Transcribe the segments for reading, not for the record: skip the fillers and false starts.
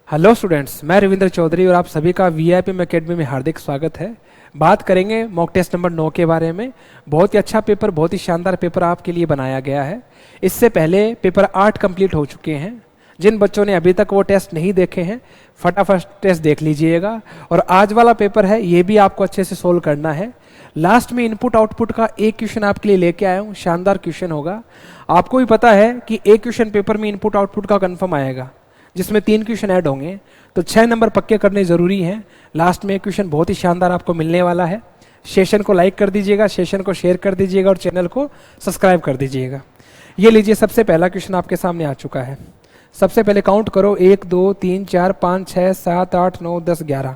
Hello students, मैं रविंद्र चौधरी और आप सभी का वीआईपी एकेडमी में हार्दिक स्वागत है। बात करेंगे मॉक टेस्ट नंबर 9 के बारे में। बहुत ही अच्छा पेपर, बहुत ही शानदार पेपर आपके लिए बनाया गया है। इससे पहले पेपर 8 कंप्लीट हो चुके हैं। जिन बच्चों ने अभी तक वो टेस्ट नहीं देखे हैं, फटाफट टेस्ट देख लीजिएगा। और आज वाला पेपर है, ये भी आपको अच्छे से सोल्व करना है। लास्ट में इनपुट आउटपुट का एक क्वेश्चन आपके लिए लेके आया हूँ, शानदार क्वेश्चन होगा। आपको भी पता है कि एक क्वेश्चन पेपर में इनपुट आउटपुट का कन्फर्म आएगा, जिसमें 3 क्वेश्चन ऐड होंगे, तो 6 नंबर पक्के करने जरूरी हैं। लास्ट में एक क्वेश्चन बहुत ही शानदार आपको मिलने वाला है। सेशन को लाइक कर दीजिएगा, सेशन को शेयर कर दीजिएगा और चैनल को सब्सक्राइब कर दीजिएगा। ये लीजिए, सबसे पहला क्वेश्चन आपके सामने आ चुका है। सबसे पहले काउंट करो, 1 2 3 4 5 6 7 8 9 10 11।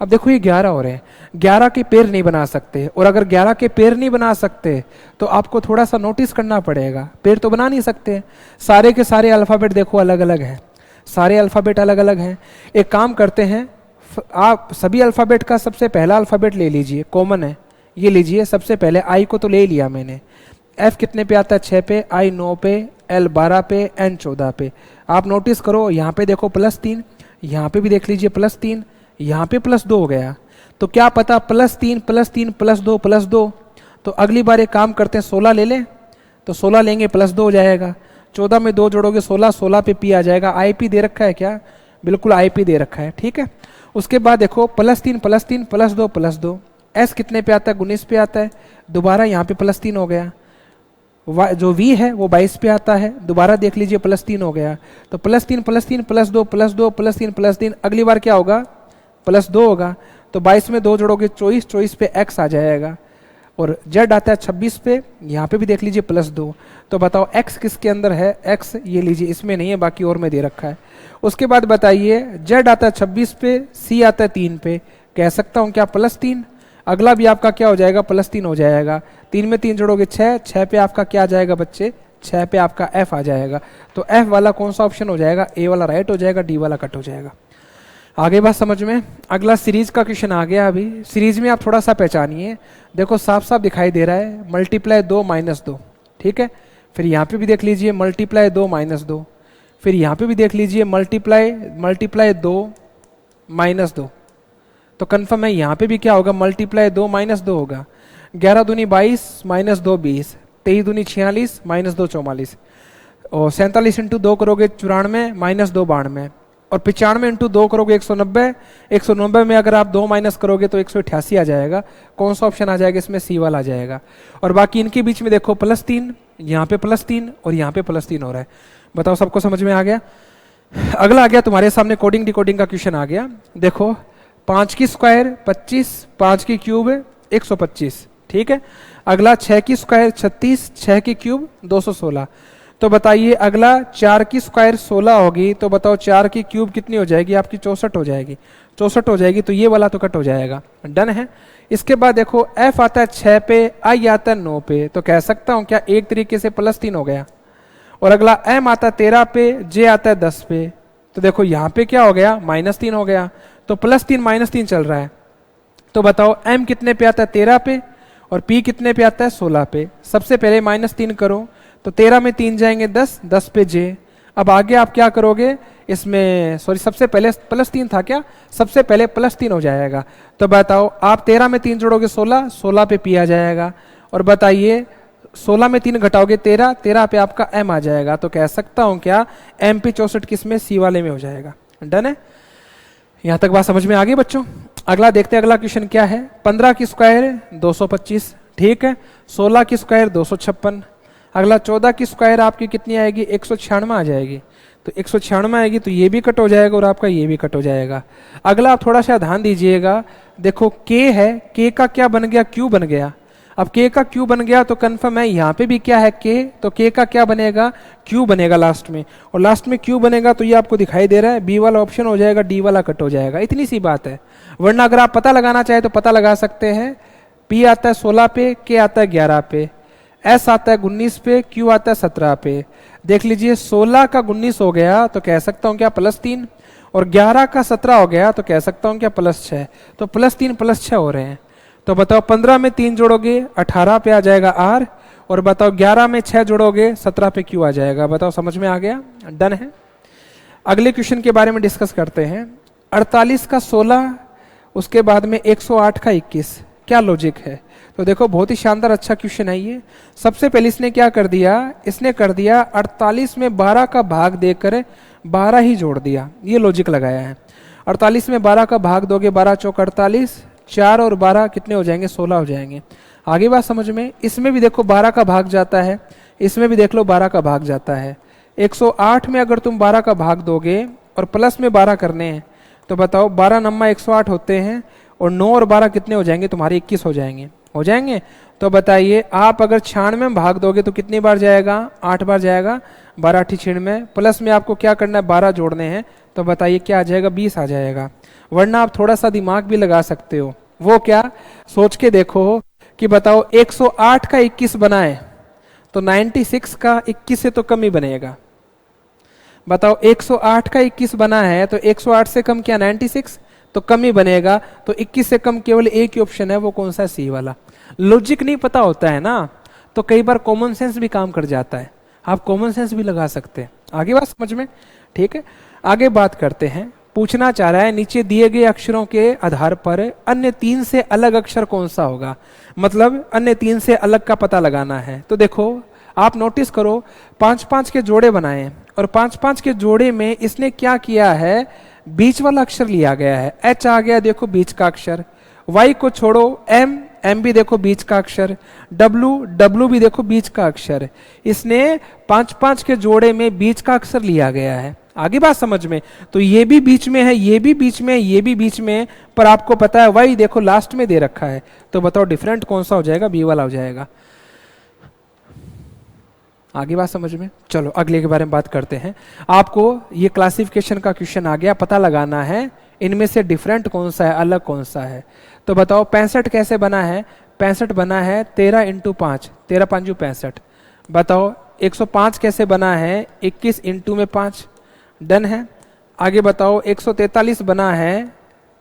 अब देखो ये 11 हो रहे हैं। 11 के पेड़ नहीं बना सकते, और अगर 11 के पेड़ नहीं बना सकते तो आपको थोड़ा सा नोटिस करना पड़ेगा। पेड़ तो बना नहीं सकते, सारे के सारे अल्फाबेट देखो अलग अलग है, सारे अल्फ़ाबेट अलग अलग हैं। एक काम करते हैं, आप सभी अल्फ़ाबेट का सबसे पहला अल्फ़ाबेट ले लीजिए, कॉमन है। ये लीजिए, सबसे पहले आई को तो ले लिया मैंने। एफ कितने पे आता है? 6 पे, आई 9 पे, एल 12 पे, एन 14 पे। आप नोटिस करो, यहाँ पे देखो +3, यहाँ पे भी देख लीजिए +3, यहाँ पे +2 हो गया। तो क्या पता +3 +3 +2 +2। तो अगली बार एक काम करते हैं, 16 ले लें। तो 16 लेंगे, +2 हो जाएगा। 14 में 2 जोड़ोगे 16, 16 पे पी आ जाएगा। आईपी दे रखा है क्या? बिल्कुल आईपी दे रखा है, ठीक है। उसके बाद देखो +3 +3 +2 +2। एस कितने पे आता है? 19 पे आता है। दोबारा यहाँ पे +3 हो गया। जो वी है वो 22 पे आता है। दोबारा देख लीजिए, +3 हो गया। तो +3 +3 +2 +2 +3 +3। अगली बार क्या होगा? +2 होगा। तो 22 में 2 जोड़ोगे 24, 24 पे एक्स आ जाएगा। और जेड आता है 26 पे, यहाँ पे भी देख लीजिए +2। तो बताओ एक्स किसके अंदर है? एक्स ये लीजिए, इसमें नहीं है, बाकी और में दे रखा है। उसके बाद बताइए, जेड आता है 26 पे, सी आता है 3 पे। कह सकता हूँ क्या? +3। अगला भी आपका क्या हो जाएगा? +3 हो जाएगा। 3 में 3 जोड़ोगे 6, 6 पे आपका क्या आ जाएगा बच्चे? 6 पे आपका एफ आ जाएगा। तो एफ वाला कौन सा ऑप्शन हो जाएगा? ए वाला राइट हो जाएगा, डी वाला कट हो जाएगा। आगे बात समझ में। अगला सीरीज का क्वेश्चन आ गया। अभी सीरीज में आप थोड़ा सा पहचानिए। देखो साफ साफ दिखाई दे रहा है, ×2 -2, ठीक है। फिर यहाँ पे भी देख लीजिए ×2 -2। फिर यहाँ पे भी देख लीजिए ×2 -2। तो कन्फर्म है यहाँ पे भी क्या होगा? ×2 -2 होगा। 11 दूनी 22 -2 20, 23 दूनी 46 -2 44, और 47 × 2 करोगे 94 -2 92, और 95 × 2 करोगे 190। 190 में अगर आप 2 माइनस करोगे तो 188 आ जाएगा। कौन सा ऑप्शन आ जाएगा इसमें? सी वाला आ जाएगा। और बाकी इनके बीच में देखो +3, यहाँ पे +3 और यहाँ पे +3 हो रहा है। बताओ सबको समझ में आ गया? अगला आ गया तुम्हारे सामने कोडिंग डिकोडिंग का क्वेश्चन आ गया। देखो 5 की स्क्वायर 25, 5 की क्यूब 125, ठीक है। अगला 6 की स्क्वायर 36, 6 की क्यूब 216। तो बताइए अगला 4 की स्क्वायर 16 होगी, तो बताओ 4 की क्यूब कितनी हो जाएगी आपकी? 64 हो जाएगी। 64 हो जाएगी, तो ये वाला तो कट हो जाएगा। डन है। इसके बाद देखो एफ आता है 6 पे, आई आता है 9 पे। तो कह सकता हूँ क्या? एक तरीके से +3 हो गया। और अगला एम आता है 13 पे, जे आता है 10 पे। तो देखो यहाँ पे क्या हो गया? -3 हो गया। तो +3 -3 चल रहा है। तो बताओ एम कितने पे आता है? 13 पे, और पी कितने पे आता है? 16 पे। सबसे पहले -3 करो, तो 13 में 3 जाएंगे 10, 10 पे जे। अब आगे आप क्या करोगे इसमें? सॉरी, सबसे पहले +3 था क्या? सबसे पहले +3 हो जाएगा। तो बताओ आप 13 में 3 जोड़ोगे 16, 16 पे पी आ जाएगा। और बताइए 16 में 3 घटाओगे 13, 13 पे आपका एम आ जाएगा। तो कह सकता हूँ क्या? एम पे 64 किस में? सी वाले में हो जाएगा। डन है। यहाँ तक बात समझ में आ गई बच्चों? अगला देखते हैं, अगला क्वेश्चन क्या है। 15 की स्क्वायर 225, ठीक है। 16 की स्क्वायर 256। अगला 14 की स्क्वायर आपकी कितनी आएगी? 196 आ जाएगी। तो 196 आएगी, तो ये भी कट हो जाएगा और आपका ये भी कट हो जाएगा। अगला आप थोड़ा सा ध्यान दीजिएगा। देखो के है, के का क्या बन गया? क्यू बन गया। अब के का क्यू बन गया तो कन्फर्म है यहाँ पे भी क्या है? के। तो के का क्या बनेगा? क्यू बनेगा लास्ट में। और लास्ट में क्यू बनेगा तो ये आपको दिखाई दे रहा है, बी वाला ऑप्शन हो जाएगा, डी वाला कट हो जाएगा। इतनी सी बात है। वरना अगर आप पता लगाना चाहे तो पता लगा सकते हैं। पी आता है 16 पे, के आता है 11 पे, एस आता है 19 पे, क्यू आता है 17 पे। देख लीजिए 16 का 19 हो गया तो कह सकता हूँ क्या? +3। और 11 का 17 हो गया तो कह सकता हूँ क्या? +6। तो +3 +6 हो रहे हैं। तो बताओ 15 में 3 जोड़ोगे 18 पे आ जाएगा आर। और बताओ 11 में 6 जोड़ोगे 17 पे क्यू आ जाएगा। बताओ समझ में आ गया? डन है। अगले क्वेश्चन के बारे में डिस्कस करते हैं। 48 का 16, उसके बाद में 108 का 21, क्या लॉजिक है? तो देखो बहुत ही शानदार अच्छा क्वेश्चन है ये। सबसे पहले इसने क्या कर दिया, इसने कर दिया 48 में 12 का भाग देकर 12 ही जोड़ दिया, ये लॉजिक लगाया है। 48 में 12 का भाग दोगे, 12 चौक 48, 4 और 12 कितने हो जाएंगे, 16 हो जाएंगे। आगे बात समझ में। इसमें भी देखो 12 का भाग जाता है, इसमें भी देख लो 12 का भाग जाता है। 108 में अगर तुम 12 का भाग दोगे और प्लस में 12 करने हैं तो बताओ 12 नम्मा 108 होते हैं और 9 और 12 कितने हो जाएंगे तुम्हारे, 21 हो जाएंगे। हो जाएंगे तो बताइए आप अगर 96 में भाग दोगे तो कितनी बार जाएगा, 8 बार जाएगा। 12 8 96, प्लस में आपको क्या करना है, 12 जोड़ने हैं, तो बताइए क्या आ जाएगा, 20 आ जाएगा। वरना आप थोड़ा सा दिमाग भी लगा सकते हो, वो क्या, सोच के देखो कि बताओ 108 का 21 बनाए तो 96 का 21 से तो कम ही बनेगा। बताओ 108 का 21 बना है तो 108 से कम क्या, 96, तो कम ही बनेगा। तो 21 से कम केवल एक ही ऑप्शन है, वो कौन सा, सी वाला। लॉजिक नहीं पता होता है ना, तो कई बार कॉमन सेंस भी काम कर जाता है, आप कॉमन सेंस भी लगा सकते हैं। आगे बात समझ में, ठीक है। आगे बात करते हैं। पूछना चाह रहा है नीचे दिए गए अक्षरों के आधार पर अन्य 3 से अलग अक्षर कौन सा होगा, मतलब अन्य 3 से अलग का पता लगाना है। तो देखो आप नोटिस करो 5-5 के जोड़े बनाए और 5-5 के जोड़े में इसने क्या किया है, बीच वाला अक्षर लिया गया है। एच आ गया, देखो बीच का अक्षर। वाई को छोड़ो, एम, एम भी देखो बीच का अक्षर। डब्लू, डब्लू भी देखो बीच का अक्षर। इसने 5-5 के जोड़े में बीच का अक्षर लिया गया है। आगे बात समझ में। तो ये भी बीच में है, ये भी बीच में है, ये भी बीच में है, पर आपको पता है वाई देखो लास्ट में दे रखा है। तो बताओ डिफरेंट कौन सा हो जाएगा, बी वाला हो जाएगा। आगे बात समझ में। चलो अगले के बारे में बात करते हैं। आपको ये क्लासिफिकेशन का क्वेश्चन आ गया, पता लगाना है इनमें से डिफरेंट कौन सा है, अलग कौन सा है। तो बताओ 65 कैसे बना है, 65 बना है 13 इंटू 5, 13 5 65। बताओ 105 कैसे बना है, 21 इंटू में 5, डन है। आगे बताओ 143 बना है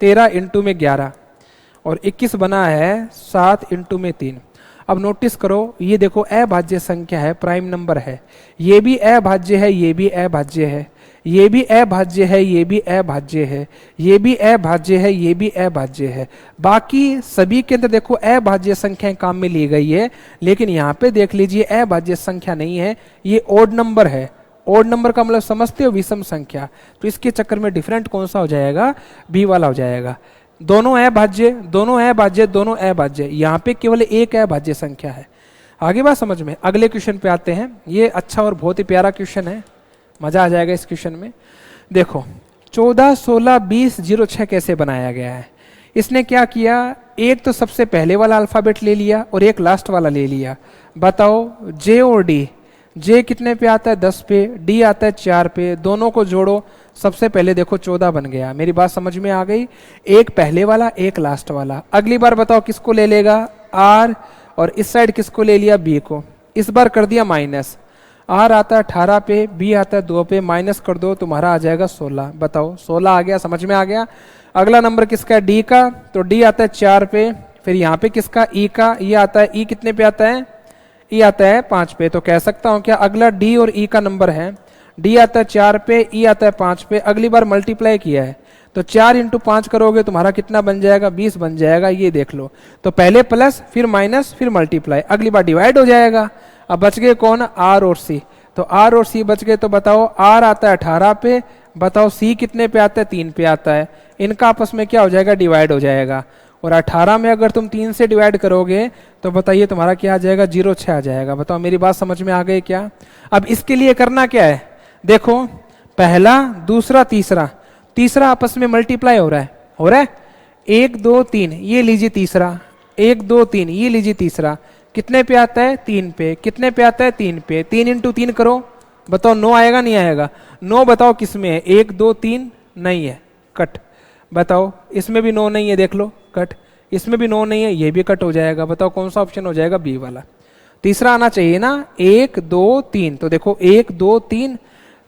13 इंटू में 11 और 21 बना है 7 इंटू में 3। अब नोटिस करो ये देखो अभाज्य संख्या है, प्राइम नंबर है, ये भी अभाज्य है, ये भी अभाज्य है, ये भी अभाज्य है, ये भी अभाज्य है, ये भी अभाज्य है, ये भी अभाज्य है। बाकी सभी के अंदर देखो अभाज्य संख्याएं काम में ली गई है, लेकिन यहाँ पे देख लीजिए अभाज्य संख्या नहीं है, ये ओड नंबर है। ओड नंबर का मतलब समझते हो, विषम संख्या। तो इसके चक्कर में डिफरेंट कौन सा हो जाएगा, बी वाला हो जाएगा। दोनों अभाज्य, दोनों अभाज्य, दोनों अभाज्य, यहाँ पे केवल एक अभाज्य संख्या है। आगे बात समझ में। अगले क्वेश्चन पे आते हैं। ये अच्छा और बहुत ही प्यारा क्वेश्चन है, मजा आ जाएगा इस क्वेश्चन में। देखो 14 16 20 06 कैसे बनाया गया है। इसने क्या किया, एक तो सबसे पहले वाला अल्फाबेट ले लिया और एक लास्ट वाला ले लिया। बताओ जे और डी, जे कितने पे आता है, 10 पे, डी आता है 4 पे, दोनों को जोड़ो। सबसे पहले देखो 14 बन गया। मेरी बात समझ में आ गई, एक पहले वाला एक लास्ट वाला। अगली बार बताओ किसको ले लेगा, आर, और इस साइड किसको ले लिया, बी को। इस बार कर दिया माइनस, आर आता है 18 पे, बी आता है 2 पे, माइनस कर दो तुम्हारा आ जाएगा 16। बताओ 16 आ गया, समझ में आ गया। अगला नंबर किसका है, डी का, तो डी आता है 4 पे। फिर यहाँ पे किसका, ई का, ये आता है, ई कितने पे आता है, ई आता है 5 पे। तो कह सकता हूं क्या अगला डी और ई का नंबर है, डी आता है 4 पे, ई आता है 5 पे। अगली बार मल्टीप्लाई किया है तो 4 इंटू 5 करोगे तुम्हारा कितना बन जाएगा, 20 बन जाएगा। ये देख लो, तो पहले प्लस फिर माइनस फिर मल्टीप्लाई, अगली बार डिवाइड हो जाएगा। अब बच गए कौन, आर और सी। तो आर और सी बच गए। तो बताओ आर आता है 18 पे, बताओ सी कितने पे आता है, 3 पे आता है। इनका आपस में क्या हो जाएगा, डिवाइड हो जाएगा। और 18 में अगर तुम 3 से डिवाइड करोगे तो बताइए तुम्हारा क्या आ जाएगा, 06 आ जाएगा। बताओ मेरी बात समझ में आ गई क्या। अब इसके लिए करना क्या है, देखो पहला दूसरा तीसरा, तीसरा आपस में मल्टीप्लाई हो रहा है, हो रहा है। 1 2 3 ये लीजिए तीसरा, 1 2 3 ये लीजिए तीसरा, कितने पे आता है, 3 पे। कितने पे आता है, 3 पे। 3 इंटू 3 करो, बताओ 9 आएगा नहीं आएगा, 9 बताओ किस में है, 1 2 3 नहीं है, कट। बताओ इसमें भी 9 नहीं है, देख लो कट। इसमें भी 9 नहीं है, ये भी कट हो जाएगा। बताओ कौन सा ऑप्शन हो जाएगा, बी वाला। तीसरा आना चाहिए ना, 1 2 3। तो देखो 1 2 3,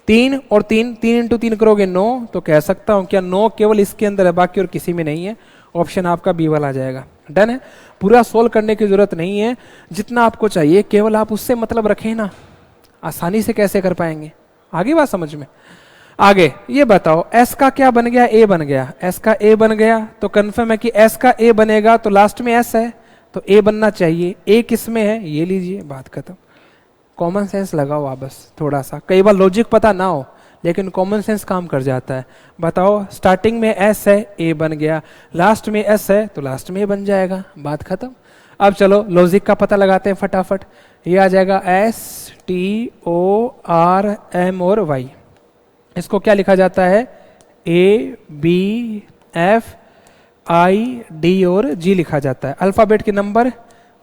3 और 3, 3 इंटू 3 करोगे 9। तो कह सकता हूं क्या 9 केवल इसके अंदर है, बाकी और किसी में नहीं है। ऑप्शन आपका बी वाला आ जाएगा। डन है। पूरा सोल्व करने की जरूरत नहीं है, जितना आपको चाहिए केवल आप उससे मतलब रखें ना, आसानी से कैसे कर पाएंगे। आगे बात समझ में। आगे ये बताओ एस का क्या बन गया, ए बन गया, एस का ए बन गया तो कंफर्म है कि एस का ए बनेगा तो लास्ट में एस है तो ए बनना चाहिए। ए किस में है ये लीजिए, बात खत्म। कॉमन सेंस लगाओ आप बस थोड़ा सा, कई बार लॉजिक पता ना हो लेकिन कॉमन सेंस काम कर जाता है। बताओ स्टार्टिंग में एस है, ए बन गया, लास्ट में एस है तो लास्ट में ए बन जाएगा, बात खत्म। अब चलो लॉजिक का पता लगाते हैं फटाफट। ये आ जाएगा S T O R M और वाई। इसको क्या लिखा जाता है, A B F I D और जी लिखा जाता है। अल्फाबेट के नंबर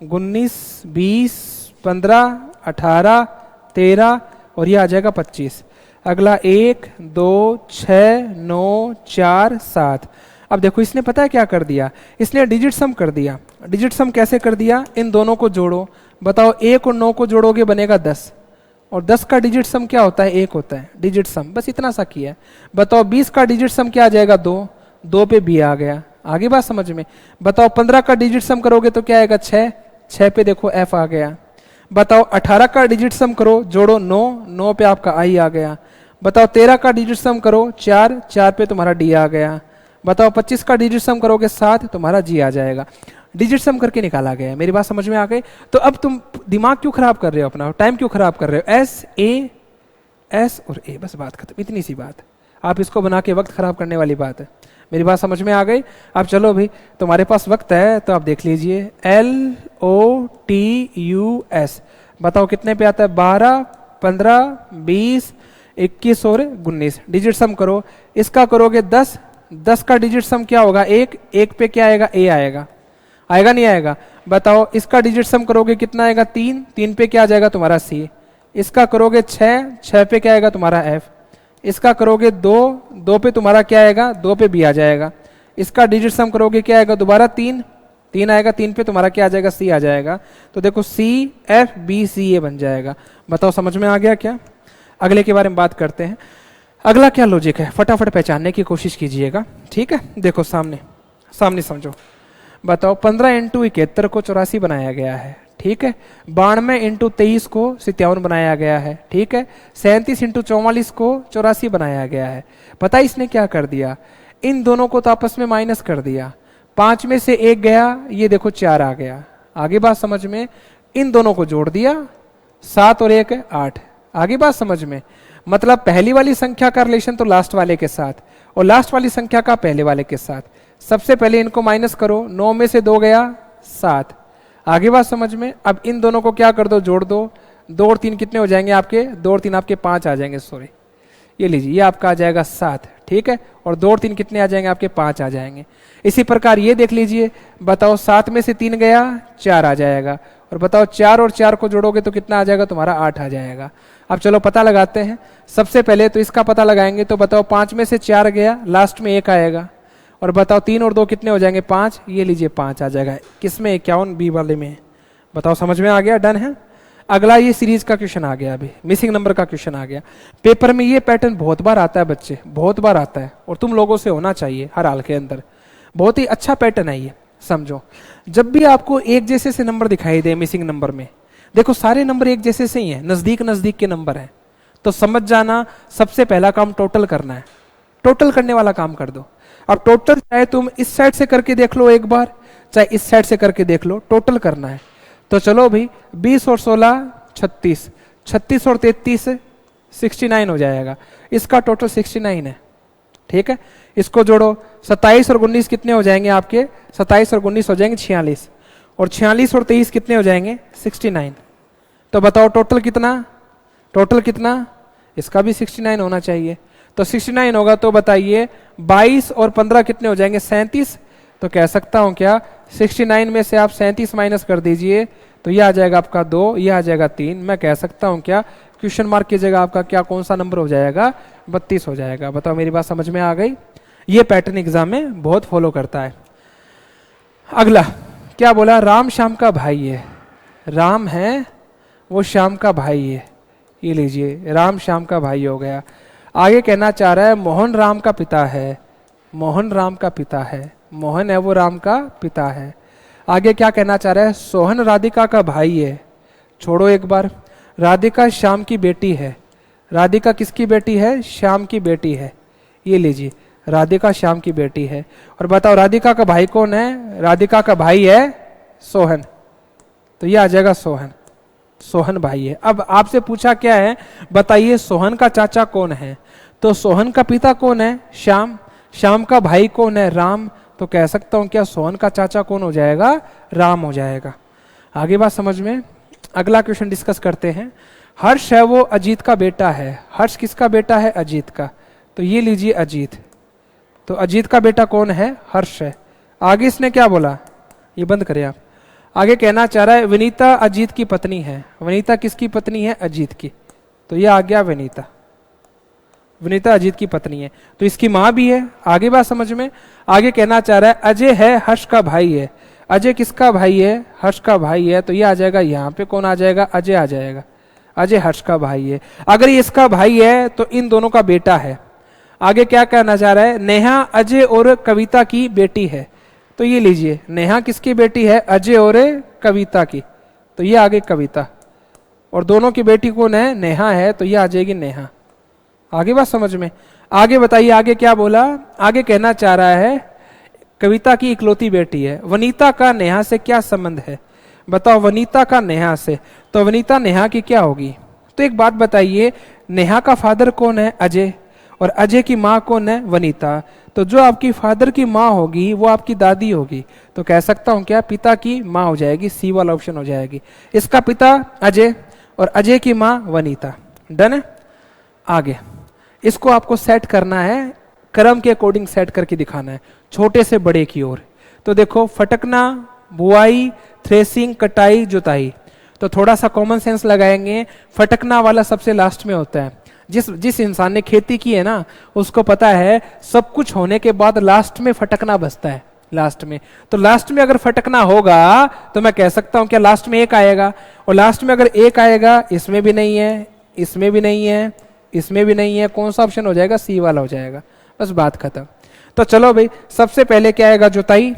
19 20 15 18 13 और ये आ जाएगा 25। अगला 1 2 6 9 4 7। अब देखो इसने पता है क्या कर दिया, इसने डिजिट सम कर दिया। डिजिट सम कैसे कर दिया, इन दोनों को जोड़ो। बताओ 1 और 9 को जोड़ोगे बनेगा 10 और 10 का डिजिट सम क्या होता है, 1 होता है डिजिट सम, बस इतना सा किया है। बताओ 20 का डिजिट सम क्या आ जाएगा, 2, 2 पे बी आ गया, आगे बात समझ में। बताओ 15 का डिजिट सम करोगे तो क्या आएगा, 6, 6 पे देखो एफ आ गया। बताओ 18 का डिजिट सम करो, जोड़ो 9, 9 पे आपका आई आ गया। बताओ 13 का डिजिट सम करो 4, 4 पे तुम्हारा डी आ गया। बताओ 25 का डिजिट सम करोगे 7, तुम्हारा जी आ जाएगा। डिजिट सम करके निकाला गया है, मेरी बात समझ में आ गई। तो अब तुम दिमाग क्यों खराब कर रहे हो अपना, टाइम क्यों खराब कर रहे हो, एस ए एस और ए, बस बात खत्म, इतनी सी बात। आप इसको बना के वक्त खराब करने वाली बात है, मेरी बात समझ में आ गई। अब चलो भाई तुम्हारे पास वक्त है तो आप देख लीजिए, L O T U S. बताओ कितने पे आता है, 12 15 20 21 और 19। डिजिट सम करो, इसका करोगे 10, 10 का डिजिट सम क्या होगा, 1, 1 पे क्या आएगा, ए आएगा, आएगा नहीं आएगा। बताओ इसका डिजिट सम करोगे कितना आएगा, 3, 3 पे क्या आ जाएगा तुम्हारा सी। इसका करोगे 6, 6 पे क्या आएगा तुम्हारा एफ। इसका करोगे 2, 2 पे तुम्हारा क्या आएगा, 2 पे बी आ जाएगा। इसका डिजिट सम करोगे क्या आएगा दोबारा, 3, 3 आएगा, 3 पे तुम्हारा क्या आ जाएगा, सी आ जाएगा। तो देखो सी एफ बी सी ए बन जाएगा। बताओ समझ में आ गया क्या। अगले के बारे में बात करते हैं। अगला क्या लॉजिक है, फटाफट पहचानने की कोशिश कीजिएगा, ठीक है। देखो सामने सामने समझो। बताओ 15 इंटू 71 को 84 बनाया गया है, ठीक है। 92 इंटू 23 को 57 बनाया गया है, ठीक है। 37 इंटू 44 को 84 बनाया गया है। पता है इसने क्या कर दिया, इन दोनों को तो आपस में माइनस कर दिया। 5 में से 1 गया, ये देखो 4 आ गया, आगे बात समझ में। इन दोनों को जोड़ दिया, 7 और 1 8, आगे बात समझ में। मतलब पहली वाली संख्या का रिलेशन तो लास्ट वाले के साथ और लास्ट वाली संख्या का पहले वाले के साथ। सबसे पहले इनको माइनस करो, 9 में से 2 गया 7, आगे बात समझ में। अब इन दोनों को क्या कर दो, जोड़ दो, 2 और 3 कितने हो जाएंगे आपके, 2 और 3 आपके 5 आ जाएंगे, सॉरी ये लीजिए, ये आपका आ जाएगा 7, ठीक है। और 2 और 3 कितने आ जाएंगे आपके, 5 आ जाएंगे। इसी प्रकार ये देख लीजिए, बताओ 7 में से 3 गया 4 आ जाएगा। और बताओ 4 और 4 को जोड़ोगे तो कितना आ जाएगा तुम्हारा, 8 आ जाएगा। अब चलो पता लगाते हैं। सबसे पहले तो इसका पता लगाएंगे, तो बताओ 5 में से 4 गया, लास्ट में 1 आएगा। और बताओ 3 और 2 कितने हो जाएंगे, 5, ये लीजिए 5 आ जाएगा। किसमें, 51 बी वाले में। बताओ समझ में आ गया, डन है। अगला ये सीरीज का क्वेश्चन आ गया, अभी मिसिंग नंबर का क्वेश्चन आ गया। पेपर में ये पैटर्न बहुत बार आता है बच्चे, बहुत बार आता है, और तुम लोगों से होना चाहिए हर हाल के अंदर। बहुत ही अच्छा पैटर्न है ये, समझो। जब भी आपको एक जैसे से नंबर दिखाई दे मिसिंग नंबर में, देखो सारे नंबर एक जैसे से ही हैं, नजदीक नजदीक के नंबर हैं, तो समझ जाना सबसे पहला काम टोटल करना है। टोटल करने वाला काम कर दो। अब टोटल चाहे तुम इस साइड से करके देख लो एक बार, चाहे इस साइड से करके देख लो, टोटल करना है। तो चलो भाई 20 और 16 36, 36 और 33 69 हो जाएगा। इसका टोटल 69 है, ठीक है। इसको जोड़ो, 27 और 19 कितने हो जाएंगे आपके, 27 और 19 हो जाएंगे 46, और 46 और 23 कितने हो जाएंगे 69। तो बताओ टोटल कितना, टोटल कितना, इसका भी 69 होना चाहिए। तो 69 होगा तो बताइए 22 और 15 कितने हो जाएंगे 37। तो कह सकता हूं क्या, 69 में से आप 37 माइनस कर दीजिए तो ये आ जाएगा आपका 2, ये आ जाएगा 3। मैं कह सकता हूं क्या, क्वेश्चन मार्क की जगह आपका क्या कौन सा नंबर हो जाएगा, 32 हो जाएगा। बताओ मेरी बात समझ में आ गई। ये पैटर्न एग्जाम में बहुत फॉलो करता है। अगला क्या बोला, राम श्याम का भाई है, राम है वो श्याम का भाई है, ये लीजिए राम श्याम का भाई हो गया। आगे कहना चाह रहा है मोहन राम का पिता है, मोहन राम का पिता है, मोहन है वो राम का पिता है। आगे क्या कहना चाह रहा है, सोहन राधिका का भाई है, छोड़ो एक बार, राधिका श्याम की बेटी है, राधिका किसकी बेटी है? श्याम की बेटी है। ये लीजिए, राधिका श्याम की बेटी है। और बताओ राधिका का भाई कौन है? राधिका का भाई है सोहन, तो ये आ जाएगा सोहन। सोहन भाई है। अब आपसे पूछा क्या है, बताइए सोहन का चाचा कौन है? तो सोहन का पिता कौन है? श्याम। श्याम का भाई कौन है? राम। तो कह सकता हूं क्या सोहन का चाचा कौन हो जाएगा? राम हो जाएगा। आगे बात समझ में। अगला क्वेश्चन डिस्कस करते हैं। हर्ष है वो अजीत का बेटा है। हर्ष किसका बेटा है? अजीत का। तो ये लीजिए अजीत, तो अजीत का बेटा कौन है? हर्ष है। आगे इसने क्या बोला, ये बंद करें आप। आगे कहना चाह रहा है विनीता अजीत की पत्नी है। विनीता किसकी पत्नी है? अजीत की। तो ये आ गया विनीता। विनीता अजीत की पत्नी है, तो इसकी मां भी है। आगे बात समझ में। आगे कहना चाह रहा है अजय है हर्ष का भाई है। अजय किसका भाई है? हर्ष का भाई है। तो ये आ जाएगा, यहाँ पे कौन आ जाएगा? अजय आ जाएगा। अजय हर्ष का भाई है। अगर ये इसका भाई है तो इन दोनों का बेटा है। आगे क्या कहना चाह रहा है? नेहा अजय और कविता की बेटी है। तो ये लीजिए, नेहा किसकी बेटी है? अजय और कविता की। तो ये आगे कविता, और दोनों की बेटी कौन है? नेहा है। तो ये आ जाएगी नेहा। आगे बात समझ में। आगे बताइए, आगे क्या बोला? आगे कहना चाह रहा है कविता की इकलौती बेटी है। वनीता का नेहा से क्या संबंध है? बताओ, वनीता का नेहा से। तो वनीता नेहा की क्या होगी? तो एक बात बताइए, नेहा का फादर कौन है? अजय, और अजय की माँ कौन है? वनीता। तो जो आपकी फादर की माँ होगी वो आपकी दादी होगी। तो कह सकता हूं क्या? पिता की माँ हो जाएगी। सी वाला ऑप्शन हो जाएगी। इसका पिता अजय और अजय की माँ वनीता। डन है। आगे इसको आपको सेट करना है, क्रम के अकॉर्डिंग सेट करके दिखाना है, छोटे से बड़े की ओर। तो देखो, फटकना, बुआई, थ्रेसिंग, कटाई, जुताई। तो थोड़ा सा कॉमन सेंस लगाएंगे। फटकना वाला सबसे लास्ट में होता है। जिस इंसान ने खेती की है ना, उसको पता है सब कुछ होने के बाद लास्ट में फटकना बचता है। लास्ट में, तो लास्ट में अगर फटकना होगा तो मैं कह सकता हूं क्या? लास्ट में एक आएगा, और लास्ट में अगर एक आएगा, इसमें भी नहीं है, इसमें भी नहीं है, इसमें भी नहीं है, कौन सा ऑप्शन हो जाएगा? सी वाला हो जाएगा। बस बात खत्म। तो चलो भाई, सबसे पहले क्या आएगा? जुताई।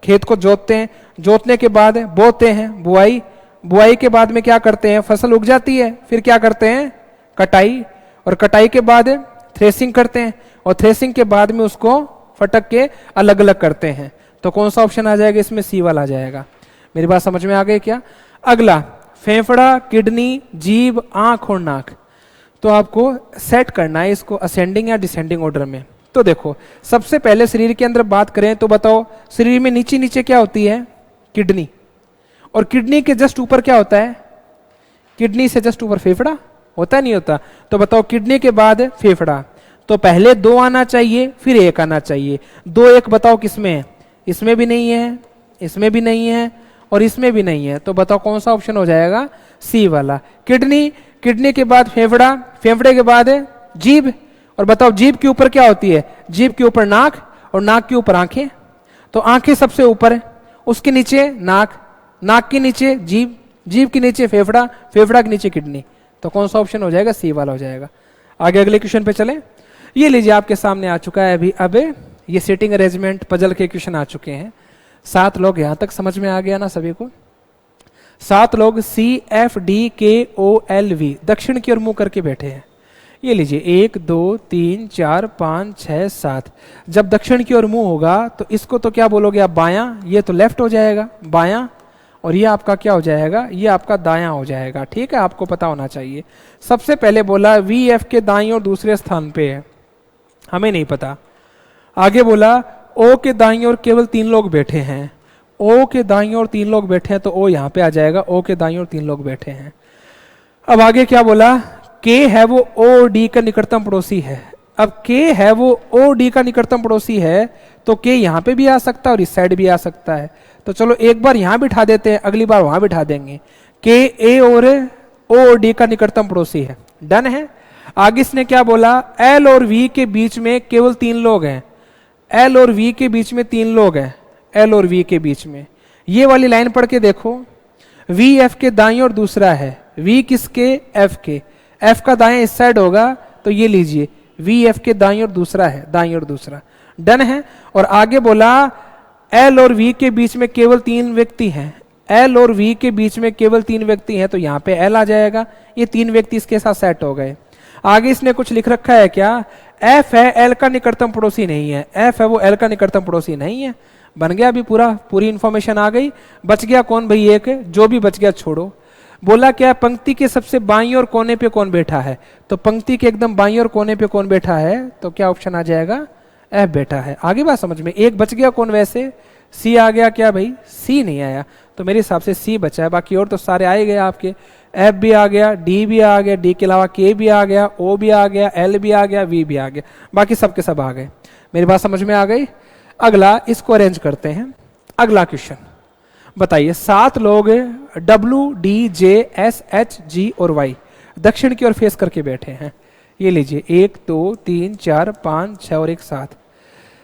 खेत को जोतते हैं, जोतने के बाद बोते हैं, बुआई। बुआई के बाद में क्या करते हैं? फसल उग जाती है, फिर क्या करते हैं? कटाई। और कटाई के बाद थ्रेसिंग करते हैं, और थ्रेसिंग के बाद में उसको फटक के अलग अलग करते हैं। तो कौन सा ऑप्शन आ जाएगा? इसमें सी वाला आ जाएगा। मेरी बात समझ में आ गई क्या? अगला, फेफड़ा, किडनी, जीभ, आंख और नाक। तो आपको सेट करना है इसको असेंडिंग या डिसेंडिंग ऑर्डर में। तो देखो, सबसे पहले शरीर के अंदर बात करें तो बताओ, शरीर में नीचे नीचे क्या होती है? किडनी। और किडनी के जस्ट ऊपर क्या होता है? किडनी से जस्ट ऊपर फेफड़ा होता नहीं होता? तो बताओ, किडनी के बाद फेफड़ा। तो पहले 2 आना चाहिए, फिर 1 आना चाहिए। 2 1 बताओ किसमें है? इसमें भी नहीं है, इसमें भी नहीं है, और इसमें भी नहीं है। तो बताओ कौन सा ऑप्शन हो जाएगा? सी वाला। किडनी, किडनी के बाद फेफड़ा, फेफड़े के बाद जीभ, और बताओ जीभ के ऊपर क्या होती है? जीभ के ऊपर नाक, और नाक के ऊपर आंखें। तो आंखें सबसे ऊपर है, उसके नीचे नाक, नाक के नीचे जीभ, जीभ के नीचे फेफड़ा, फेफड़ा के नीचे किडनी। तो कौन सा ऑप्शन हो जाएगा? सी वाला हो जाएगा। आगे अगले क्वेश्चन पे चलें। ये लीजिए, आपके सामने आ चुका है अभी। अब ये सेटिंग अरेंजमेंट पजल के क्वेश्चन आ चुके हैं। 7 लोग, यहां तक समझ में आ गया ना सभी को? 7 लोग CFDKOLV दक्षिण की ओर मुंह करके बैठे हैं। ये लीजिए, 1 2 3 4 5 6 7। जब दक्षिण की ओर मुंह होगा तो इसको तो क्या बोलोगे आप? बायां। ये तो लेफ्ट हो जाएगा, बायां। और ये आपका क्या हो जाएगा? ये आपका दायां हो जाएगा। ठीक है, आपको पता होना चाहिए। सबसे पहले बोला VF के दाईं और दूसरे स्थान पे है, हमें नहीं पता। आगे बोला O के दाईं ओर केवल 3 लोग बैठे हैं। O के दाईं ओर 3 लोग बैठे हैं, तो O यहां पे आ जाएगा। O के दाईं ओर 3 लोग बैठे हैं। अब आगे क्या बोला? K है वो O और D का निकटतम पड़ोसी है। अब K है वो O D का निकटतम पड़ोसी है, तो K यहां पे भी आ सकता है और इस साइड भी आ सकता है। तो चलो एक बार यहां बिठा देते हैं, अगली बार वहां बिठा देंगे। K A और O और D का निकटतम पड़ोसी है। डन है। आगे इसने क्या बोला? L और V के बीच में केवल 3 लोग हैं। L और V के बीच में 3 लोग हैं। L और V के बीच में, ये वाली लाइन पढ़ के देखो। V F के दाईं ओर दूसरा है। V किसके? F के। F का दाएं इस साइड होगा, तो ये लीजिए V F के दाईं ओर दूसरा है, दाईं ओर दूसरा। डन है। और आगे बोला L और V के बीच में केवल 3 व्यक्ति हैं। L और V के बीच में केवल 3 व्यक्ति हैं, तो यहाँ पे L आ जाएगा। ये 3 व्यक्ति इसके साथ सेट हो गए। आगे इसने कुछ लिख रखा है क्या, एफ है एल का निकटतम पड़ोसी नहीं है, एफ है वो एल का निकटतम पड़ोसी नहीं है। बन गया अभी पूरी इंफॉर्मेशन आ गई। बच गया कौन भाई, एक, जो भी बच गया छोड़ो। बोला क्या, पंक्ति के सबसे बाईं और कोने पे कौन बैठा है, तो पंक्ति के एकदम बाईं और कोने पे कौन बैठा है, तो क्या ऑप्शन आ जाएगा, एफ बैठा है। आगे बात समझ में, एक बच गया कौन, वैसे सी आ गया क्या भाई, सी नहीं आया, तो मेरे हिसाब से सी बचा है, बाकी और तो सारे आए गए आपके। एफ भी आ गया, डी भी आ गया, डी के अलावा के भी आ गया, ओ भी आ गया, एल भी आ गया, वी भी आ गया, बाकी सबके सब आ गए। मेरी बात समझ में आ गई। अगला इसको अरेंज करते हैं। अगला क्वेश्चन बताइए, 7 लोग W D J S H G और वाई दक्षिण की ओर फेस करके बैठे हैं। ये लीजिए 1 2 3 4 5 6 और 1 7।